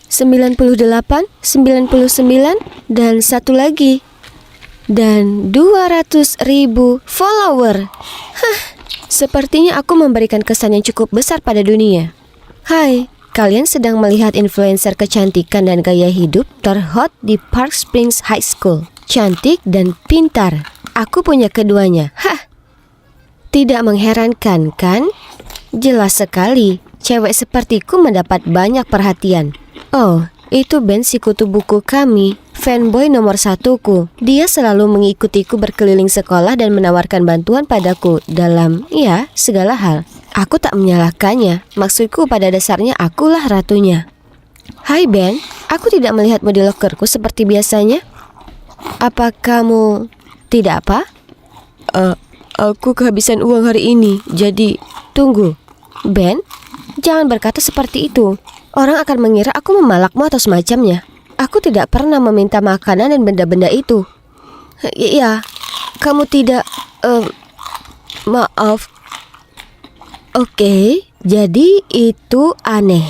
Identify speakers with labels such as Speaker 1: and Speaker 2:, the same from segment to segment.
Speaker 1: 98, 99, dan satu lagi. Dan 200.000 follower. Sepertinya aku memberikan kesan yang cukup besar pada dunia. Hai, kalian sedang melihat influencer kecantikan dan gaya hidup terhot di Park Springs High School. Cantik dan pintar. Aku punya keduanya. Tidak mengherankan, kan? Jelas sekali, cewek sepertiku mendapat banyak perhatian. Oh, itu Ben, si kutu buku kami, fanboy nomor satuku. Dia selalu mengikutiku berkeliling sekolah dan menawarkan bantuan padaku dalam, segala hal. Aku tak menyalahkannya. Maksudku pada dasarnya akulah ratunya. Hai Ben, aku tidak melihatmu di lokerku seperti biasanya. Apa kamu tidak apa? Aku kehabisan uang hari ini, jadi tunggu. Ben, jangan berkata seperti itu. Orang akan mengira aku memalakmu atau semacamnya. Aku tidak pernah meminta makanan dan benda-benda itu. Iya, kamu tidak... maaf. Oke, jadi itu aneh.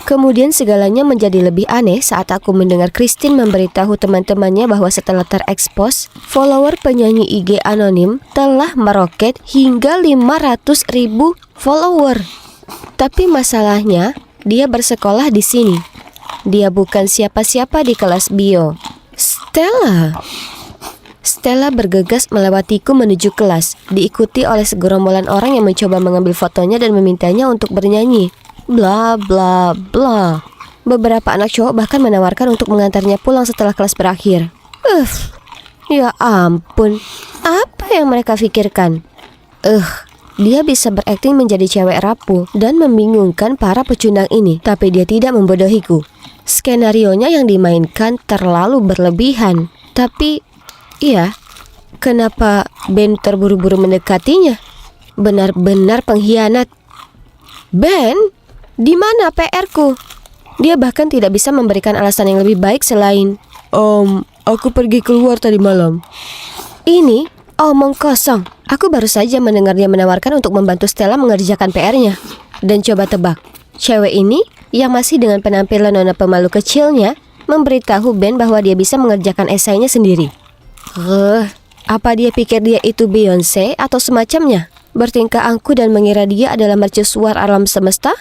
Speaker 1: Kemudian segalanya menjadi lebih aneh saat aku mendengar Christine memberitahu teman-temannya bahwa setelah terekspos, follower penyanyi IG anonim telah meroket hingga 500.000 follower. Tapi masalahnya, dia bersekolah di sini. Dia bukan siapa-siapa di kelas bio. Stella bergegas melewatiku menuju kelas, diikuti oleh segerombolan orang yang mencoba mengambil fotonya dan memintanya untuk bernyanyi. Bla bla bla. Beberapa anak cowok bahkan menawarkan untuk mengantarnya pulang setelah kelas berakhir. Ya ampun, apa yang mereka pikirkan? Dia bisa berakting menjadi cewek rapuh dan membingungkan para pecundang ini, tapi dia tidak membodohiku. Skenarionya yang dimainkan terlalu berlebihan. Tapi, kenapa Ben terburu-buru mendekatinya? Benar-benar pengkhianat. Ben, di mana PR-ku? Dia bahkan tidak bisa memberikan alasan yang lebih baik selain, aku pergi keluar tadi malam. Ini omong kosong. Aku baru saja mendengar dia menawarkan untuk membantu Stella mengerjakan PR-nya. Dan coba tebak, cewek ini yang masih dengan penampilan nona pemalu kecilnya memberitahu Ben bahwa dia bisa mengerjakan esainya sendiri. Apa dia pikir dia itu Beyonce atau semacamnya? Bertingkah angkuh dan mengira dia adalah mercusuar alam semesta?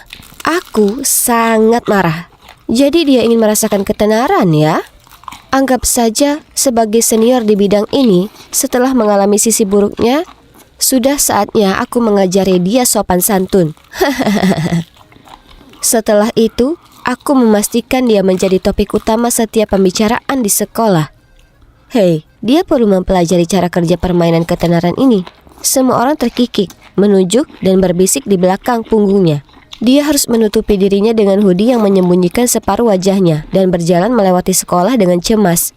Speaker 1: Aku sangat marah. Jadi dia ingin merasakan ketenaran, ya? Anggap saja sebagai senior di bidang ini, setelah mengalami sisi buruknya, sudah saatnya aku mengajari dia sopan santun. Setelah itu, aku memastikan dia menjadi topik utama setiap pembicaraan di sekolah. Hei, dia perlu mempelajari cara kerja permainan ketenaran ini. Semua orang terkikik, menunjuk dan berbisik di belakang punggungnya. Dia harus menutupi dirinya dengan hoodie yang menyembunyikan separuh wajahnya dan berjalan melewati sekolah dengan cemas.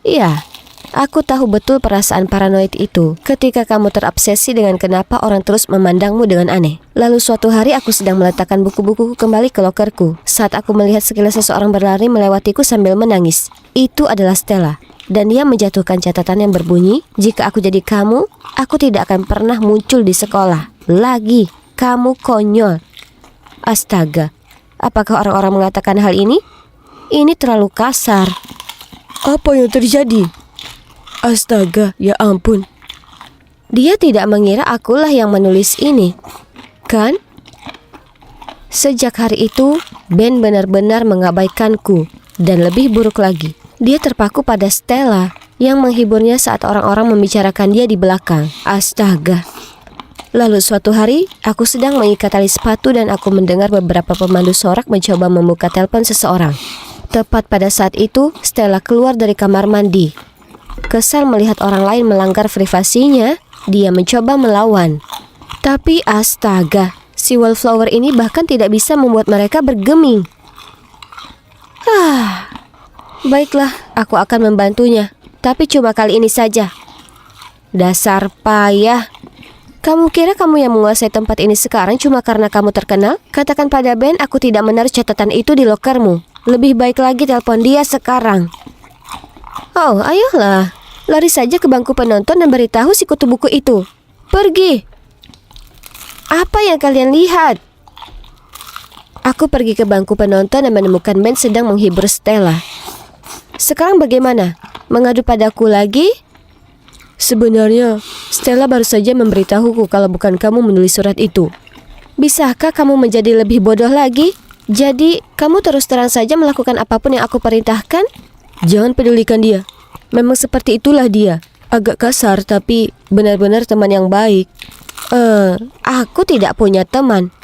Speaker 1: Iya, aku tahu betul perasaan paranoid itu ketika kamu terobsesi dengan kenapa orang terus memandangmu dengan aneh. Lalu suatu hari aku sedang meletakkan buku-bukuku kembali ke lokerku saat aku melihat sekilas seseorang berlari melewatiku sambil menangis. Itu adalah Stella. Dan dia menjatuhkan catatan yang berbunyi, jika aku jadi kamu, aku tidak akan pernah muncul di sekolah lagi. Kamu konyol. Astaga, apakah orang-orang mengatakan hal ini? Ini terlalu kasar. Apa yang terjadi? Astaga, ya ampun. Dia tidak mengira akulah yang menulis ini, kan? Sejak hari itu, Ben benar-benar mengabaikanku. Dan lebih buruk lagi, dia terpaku pada Stella yang menghiburnya saat orang-orang membicarakan dia di belakang. Astaga. Lalu suatu hari, aku sedang mengikat tali sepatu dan aku mendengar beberapa pemandu sorak mencoba membuka telepon seseorang. Tepat pada saat itu, Stella keluar dari kamar mandi. Kesal melihat orang lain melanggar privasinya, dia mencoba melawan. Tapi astaga, si wallflower ini bahkan tidak bisa membuat mereka bergeming. Baiklah, aku akan membantunya. Tapi cuma kali ini saja. Dasar payah. Kamu kira kamu yang menguasai tempat ini sekarang cuma karena kamu terkenal? Katakan pada Ben aku tidak menaruh catatan itu di lokermu. Lebih baik lagi telepon dia sekarang. Oh, ayolah. Lari saja ke bangku penonton dan beritahu si kutu buku itu. Pergi. Apa yang kalian lihat? Aku pergi ke bangku penonton dan menemukan Ben sedang menghibur Stella. Sekarang bagaimana? Mengadu padaku lagi? Sebenarnya, Stella baru saja memberitahuku kalau bukan kamu menulis surat itu. Bisakah kamu menjadi lebih bodoh lagi? Jadi, kamu terus terang saja melakukan apapun yang aku perintahkan? Jangan pedulikan dia. Memang seperti itulah dia. Agak kasar, tapi benar-benar teman yang baik. Aku tidak punya teman.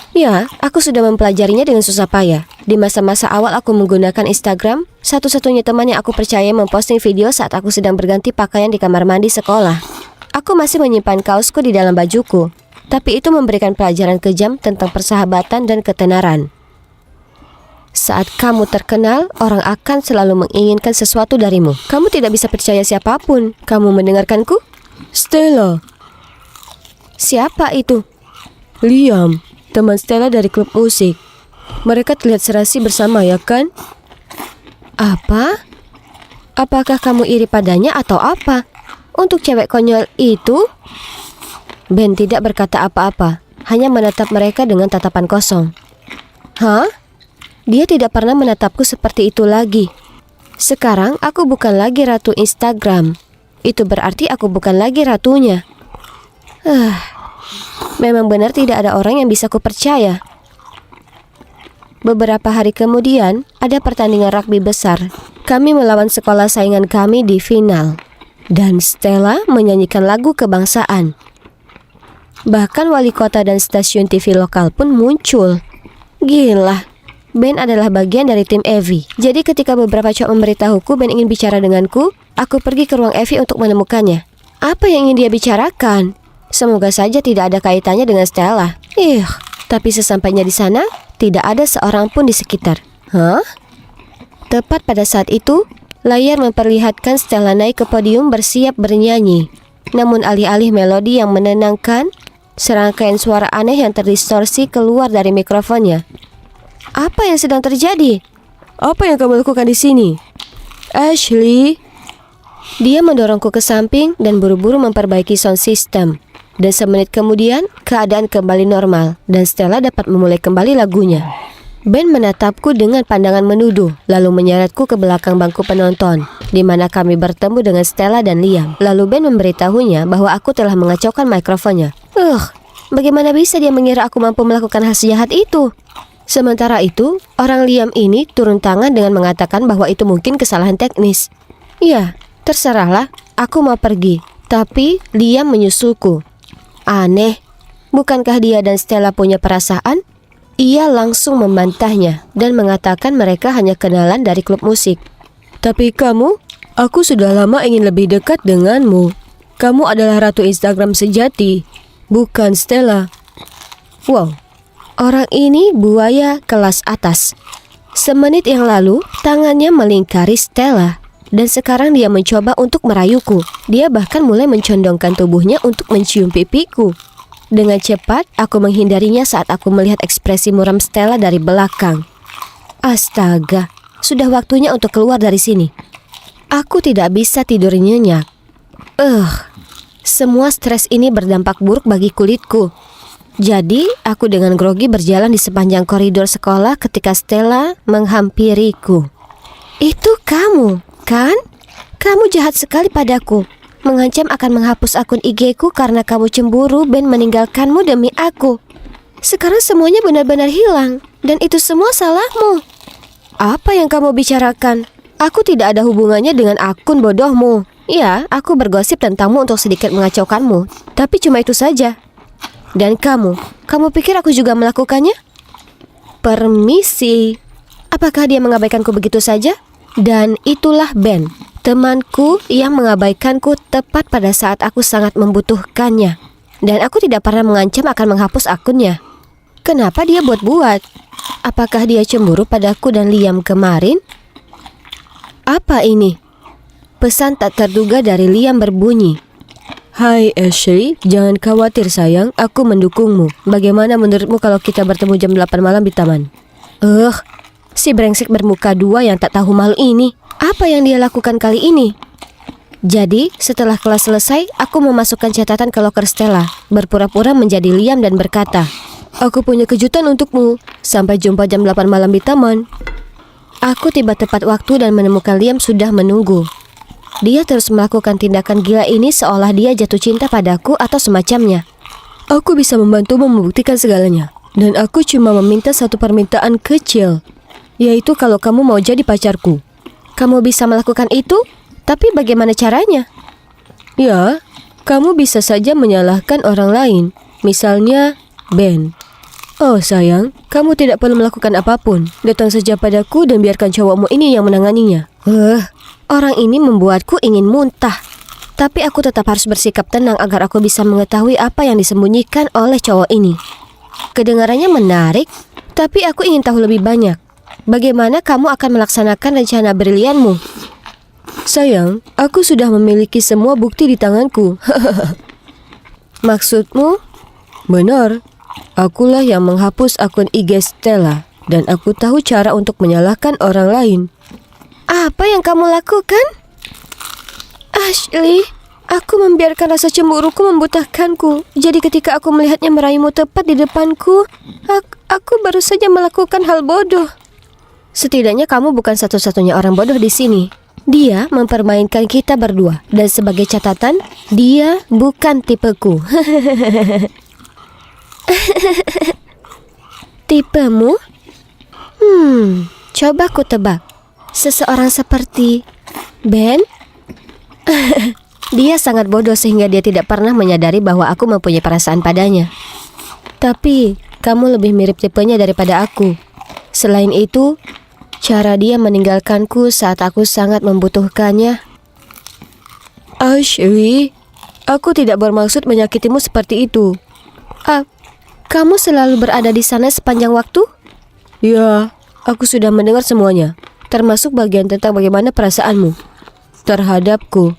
Speaker 1: Ya, aku sudah mempelajarinya dengan susah payah. Di masa-masa awal aku menggunakan Instagram, satu-satunya teman yang aku percaya memposting video saat aku sedang berganti pakaian di kamar mandi sekolah. Aku masih menyimpan kaosku di dalam bajuku, tapi itu memberikan pelajaran kejam tentang persahabatan dan ketenaran. Saat kamu terkenal, orang akan selalu menginginkan sesuatu darimu. Kamu tidak bisa percaya siapapun. Kamu mendengarkanku? Stella. Siapa itu? Liam, teman Stella dari klub musik. Mereka terlihat serasi bersama, ya kan? Apa? Apakah kamu iri padanya atau apa? Untuk cewek konyol itu? Ben tidak berkata apa-apa, hanya menatap mereka dengan tatapan kosong. Hah? Dia tidak pernah menatapku seperti itu lagi. Sekarang aku bukan lagi ratu Instagram. Itu berarti aku bukan lagi ratunya. Memang benar tidak ada orang yang bisa kupercaya. Beberapa hari kemudian, ada pertandingan rugby besar. Kami melawan sekolah saingan kami di final. Dan Stella menyanyikan lagu kebangsaan. Bahkan wali kota dan stasiun TV lokal pun muncul. Gila, Ben adalah bagian dari tim Evie. Jadi ketika beberapa cowok memberitahuku Ben ingin bicara denganku, aku pergi ke ruang Evie untuk menemukannya. Apa yang ingin dia bicarakan? Semoga saja tidak ada kaitannya dengan Stella. Tapi sesampainya di sana, tidak ada seorang pun di sekitar. Hah? Tepat pada saat itu, layar memperlihatkan Stella naik ke podium bersiap bernyanyi. Namun alih-alih melodi yang menenangkan, serangkaian suara aneh yang terdistorsi keluar dari mikrofonnya. Apa yang sedang terjadi? Apa yang kamu lakukan di sini? Ashley. Dia mendorongku ke samping dan buru-buru memperbaiki sound system. Dan semenit kemudian, keadaan kembali normal dan Stella dapat memulai kembali lagunya. Ben menatapku dengan pandangan menuduh, lalu menyeretku ke belakang bangku penonton, di mana kami bertemu dengan Stella dan Liam. Lalu Ben memberitahunya bahwa aku telah mengacaukan mikrofonnya. Bagaimana bisa dia mengira aku mampu melakukan hal sejahat itu? Sementara itu, orang Liam ini turun tangan dengan mengatakan bahwa itu mungkin kesalahan teknis. Ya, terserahlah, aku mau pergi. Tapi Liam menyusulku. Aneh, bukankah dia dan Stella punya perasaan? Ia langsung membantahnya dan mengatakan mereka hanya kenalan dari klub musik. Tapi kamu, aku sudah lama ingin lebih dekat denganmu. Kamu adalah ratu Instagram sejati, bukan Stella. Wow, orang ini buaya kelas atas. Semenit yang lalu, tangannya melingkari Stella. Dan sekarang dia mencoba untuk merayuku. Dia bahkan mulai mencondongkan tubuhnya untuk mencium pipiku. Dengan cepat, aku menghindarinya saat aku melihat ekspresi muram Stella dari belakang. Astaga, sudah waktunya untuk keluar dari sini. Aku tidak bisa tidur nyenyak. Semua stres ini berdampak buruk bagi kulitku. Jadi, aku dengan grogi berjalan di sepanjang koridor sekolah ketika Stella menghampiriku. Itu kamu, kan? Kamu jahat sekali padaku. Mengancam akan menghapus akun IG-ku karena kamu cemburu Ben meninggalkanmu demi aku. Sekarang semuanya benar-benar hilang. Dan itu semua salahmu. Apa yang kamu bicarakan? Aku tidak ada hubungannya dengan akun bodohmu. Ya, aku bergosip tentangmu untuk sedikit mengacaukanmu. Tapi cuma itu saja. Dan kamu pikir aku juga melakukannya? Permisi. Apakah dia mengabaikanku begitu saja? Dan itulah Ben, temanku yang mengabaikanku tepat pada saat aku sangat membutuhkannya. Dan aku tidak pernah mengancam akan menghapus akunnya. Kenapa dia buat-buat? Apakah dia cemburu padaku dan Liam kemarin? Apa ini? Pesan tak terduga dari Liam berbunyi. Hai Ashley, jangan khawatir sayang, aku mendukungmu. Bagaimana menurutmu kalau kita bertemu jam 8 malam di taman? Si brengsek bermuka dua yang tak tahu malu ini. Apa yang dia lakukan kali ini? Jadi, setelah kelas selesai, aku memasukkan catatan ke loker Stella, berpura-pura menjadi Liam dan berkata, Aku punya kejutan untukmu. Sampai jumpa jam 8 malam di taman. Aku tiba tepat waktu dan menemukan Liam sudah menunggu. Dia terus melakukan tindakan gila ini seolah dia jatuh cinta padaku atau semacamnya. Aku bisa membantumu membuktikan segalanya. Dan aku cuma meminta satu permintaan kecil, yaitu kalau kamu mau jadi pacarku. Kamu bisa melakukan itu? Tapi bagaimana caranya? Ya, kamu bisa saja menyalahkan orang lain. Misalnya, Ben. Oh sayang, kamu tidak perlu melakukan apapun. Datang saja padaku dan biarkan cowokmu ini yang menanganinya. Orang ini membuatku ingin muntah. Tapi aku tetap harus bersikap tenang agar aku bisa mengetahui apa yang disembunyikan oleh cowok ini. Kedengarannya menarik, tapi aku ingin tahu lebih banyak. Bagaimana kamu akan melaksanakan rencana brilianmu? Sayang, aku sudah memiliki semua bukti di tanganku. Maksudmu? Benar. Akulah yang menghapus akun IG Stella dan aku tahu cara untuk menyalahkan orang lain. Apa yang kamu lakukan? Ashley, aku membiarkan rasa cemburuku membutakanku. Jadi ketika aku melihatnya meraihmu tepat di depanku, aku baru saja melakukan hal bodoh. Setidaknya kamu bukan satu-satunya orang bodoh di sini. Dia mempermainkan kita berdua. Dan sebagai catatan, dia bukan tipeku. Tipemu? Coba ku tebak. Seseorang seperti Ben? Dia sangat bodoh sehingga dia tidak pernah menyadari bahwa aku mempunyai perasaan padanya. Tapi kamu lebih mirip tipenya daripada aku. Selain itu, cara dia meninggalkanku saat aku sangat membutuhkannya. Ashley, aku tidak bermaksud menyakitimu seperti itu. Kamu selalu berada di sana sepanjang waktu? Ya, aku sudah mendengar semuanya, termasuk bagian tentang bagaimana perasaanmu terhadapku.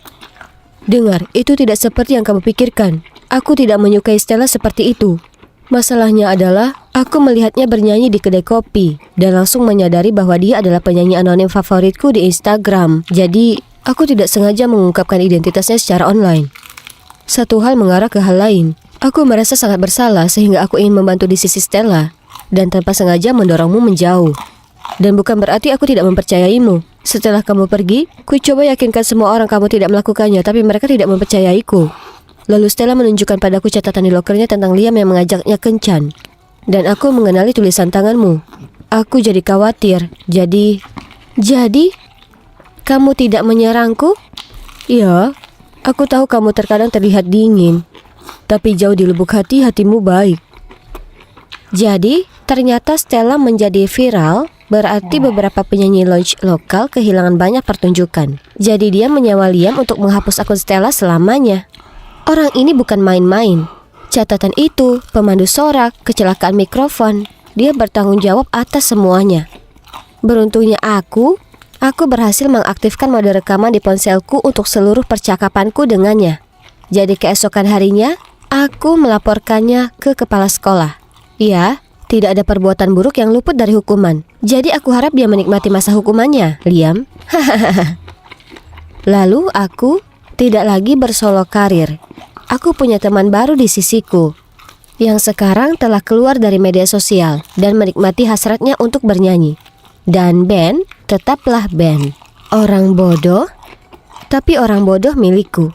Speaker 1: Dengar, itu tidak seperti yang kamu pikirkan. Aku tidak menyukai Stella seperti itu. Masalahnya adalah, aku melihatnya bernyanyi di kedai kopi dan langsung menyadari bahwa dia adalah penyanyi anonim favoritku di Instagram. Jadi, aku tidak sengaja mengungkapkan identitasnya secara online. Satu hal mengarah ke hal lain. Aku merasa sangat bersalah sehingga aku ingin membantu di sisi Stella dan tanpa sengaja mendorongmu menjauh. Dan bukan berarti aku tidak mempercayaimu. Setelah kamu pergi, ku coba yakinkan semua orang kamu tidak melakukannya, tapi mereka tidak mempercayaiku. Lalu Stella menunjukkan padaku catatan di lokernya tentang Liam yang mengajaknya kencan. Dan aku mengenali tulisan tanganmu. Aku jadi khawatir. Jadi, kamu tidak menyerangku? Ya, aku tahu kamu terkadang terlihat dingin. Tapi jauh di lubuk hati, hatimu baik. Jadi, ternyata Stella menjadi viral, berarti beberapa penyanyi lounge lokal kehilangan banyak pertunjukan. Jadi dia menyewa Liam untuk menghapus akun Stella selamanya. Orang ini bukan main-main. Catatan itu, pemandu sorak, kecelakaan mikrofon. Dia bertanggung jawab atas semuanya. Beruntungnya aku berhasil mengaktifkan mode rekaman di ponselku untuk seluruh percakapanku dengannya. Jadi keesokan harinya, aku melaporkannya ke kepala sekolah. Ya, tidak ada perbuatan buruk yang luput dari hukuman. Jadi aku harap dia menikmati masa hukumannya, Liam. Lalu aku tidak lagi bersolo karir. Aku punya teman baru di sisiku, yang sekarang telah keluar dari media sosial dan menikmati hasratnya untuk bernyanyi. Dan Ben tetaplah Ben. Orang bodoh, tapi orang bodoh milikku.